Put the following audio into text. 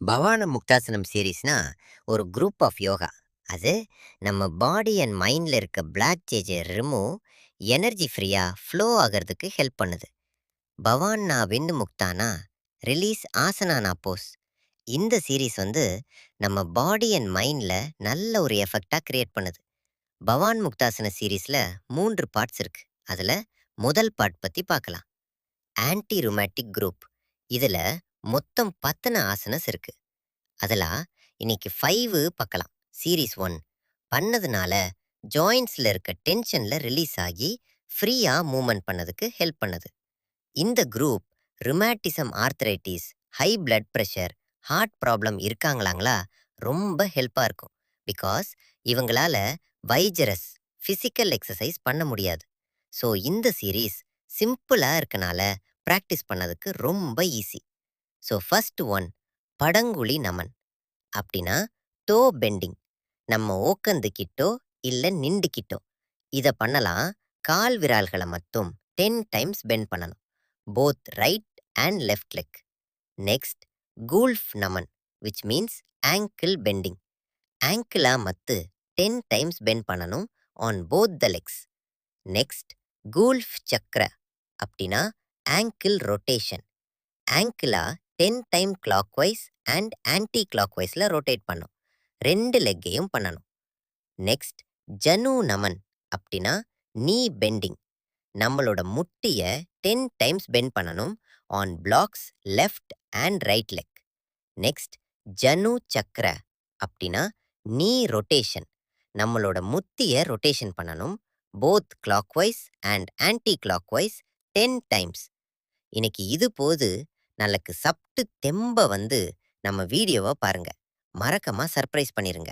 பவான முக்தாசனம் சீரீஸ்னா ஒரு group of yoga. அது நம்ம பாடி அண்ட் மைண்டில் இருக்க பிளாக் சேஜை ரிமூவ், எனர்ஜி ஃப்ரீயாக ஃப்ளோ ஆகிறதுக்கு ஹெல்ப் பண்ணுது. பவான்னா விந்து முக்தானா, ரிலீஸ் ஆசனானா போஸ். இந்த சீரீஸ் நம்ம பாடி அண்ட் மைண்டில் நல்ல ஒரு எஃபெக்டாக கிரியேட் பண்ணுது. பவான் முக்தாசன சீரீஸில் 3 பார்ட்ஸ் இருக்கு. அதில் முதல் பார்ட் பற்றி பார்க்கலாம். Anti rheumatic group. இதில் மொத்தம் 10 ஆசனஸ் இருக்கு. அதெல்லாம் இன்னைக்கு 5 பார்க்கலாம். சீரீஸ் 1 பண்ணதுனால ஜாயின்ஸ்ல இருக்க டென்ஷன்ல ரிலீஸ் ஆகி ஃப்ரீயா மூவ்மெண்ட் பண்ணதுக்கு ஹெல்ப் பண்ணுது. இந்த group rheumatism, arthritis, high blood pressure, heart problem இருக்காங்களாங்களா, ரொம்ப ஹெல்ப்பாக இருக்கும். பிகாஸ் இவங்களால வைஜரஸ் ஃபிசிக்கல் எக்ஸசைஸ் பண்ண முடியாது. ஸோ இந்த சீரீஸ் சிம்பிளாக இருக்கனால ப்ராக்டிஸ் பண்ணதுக்கு ரொம்ப ஈஸி. ஸோ ஃபர்ஸ்ட் ஒன், படங்குழி நமன். அப்படின்னா டோ பெண்டிங். நம்ம ஓக்கந்துக்கிட்டோ இல்ல நின்றுக்கிட்டோ இதை பண்ணலாம். கால் விரல்களை மட்டும் 10 டைம்ஸ் பெண்ட் பண்ணணும். Both right and left leg. Next, கூல்ஃப் நமன், விச் மீன்ஸ் ஆங்கிள் பெண்டிங். ஆங்கிளா மத்து 10 டைம்ஸ் பெண்ட் பண்ணணும் on both the legs. Next, கூல்ஃப் சக்கர. அப்படின்னா ஆங்கிள் ரொட்டேஷன். ஆங்கிளா 10 time clockwise and anti கிளாக் வைஸில் ரொட்டேட் பண்ணும். 2 லெக்கையும் பண்ணணும். நெக்ஸ்ட், ஜனு நமன். அப்படின்னா நீ பெண்டிங். நம்மளோட முட்டியை 10 டைம்ஸ் பெண்ட் பண்ணணும் ஆன் பிளாக்ஸ் left and right leg. Next, ஜனு சக்கர. அப்படின்னா நீ ரொட்டேஷன். நம்மளோட முட்டியை ரொட்டேஷன் பண்ணணும் both clockwise and anti clock wise 10 times. இன்னைக்கு இது போது. நாளைக்கு சப்ட்டு தெம்ப நம்ம வீடியோவை பாருங்க. மறக்காம சர்ப்ரைஸ் பண்ணிருங்க.